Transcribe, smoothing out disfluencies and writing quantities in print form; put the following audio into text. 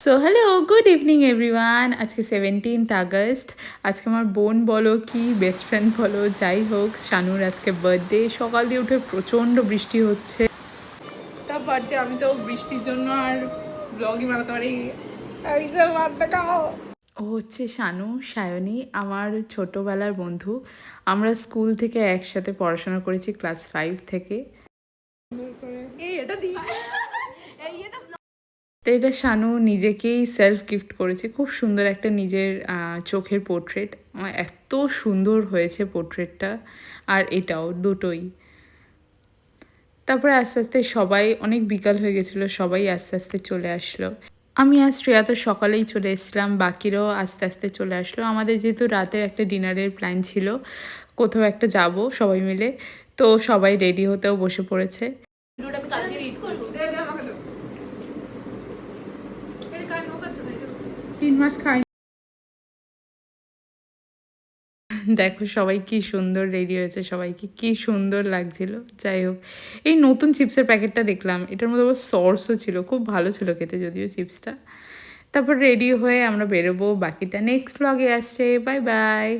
So hello, good evening everyone. আজকে 17th August. আজকে আমার বোন বলো কি বেস্ট ফ্রেন্ড বলো যাই হোক, শানুর আজকে বার্থডে। সকাল দিয়ে উঠে প্রচণ্ড বৃষ্টি হচ্ছে। তা বার্থডে আমি তো বৃষ্টির জন্য আর ব্লগই বানাতে পারি। ও হচ্ছে শানু সায়নী, আমার ছোটোবেলার বন্ধু। আমরা স্কুল থেকে একসাথে পড়াশোনা করেছি ক্লাস 5 থেকে। তো এটা শানু নিজেকেই সেলফ গিফট করেছে। খুব সুন্দর একটা নিজের চোখের পোর্ট্রেট। এত সুন্দর হয়েছে পোর্ট্রেটটা, আর এটাও দুটোই। তারপরে আস্তে আস্তে সবাই, অনেক বিকাল হয়ে গেছিলো, সবাই আস্তে আস্তে চলে আসলো। আমি আর শ্রেয়া তো সকালেই চলে এসেছিলাম, বাকিরাও আস্তে আস্তে চলে আসলো। আমাদের যেহেতু রাতের একটা ডিনারের প্ল্যান ছিল, কোথাও একটা যাব সবাই মিলে, তো সবাই রেডি হতেও বসে পড়েছে। 3 মাস খাই। দেখো সবাই কি সুন্দর রেডি হয়েছে, সবাইকে কি সুন্দর লাগছিল। যাই হোক, এই নতুন চিপসের প্যাকেটটা দেখলাম, এটার মধ্যে আবার সসও ছিল, খুব ভালো ছিল খেতে যদিও চিপসটা। তারপর রেডি হয়ে আমরা বেরোবো, বাকিটা নেক্সট ব্লগে আসছে। Bye bye.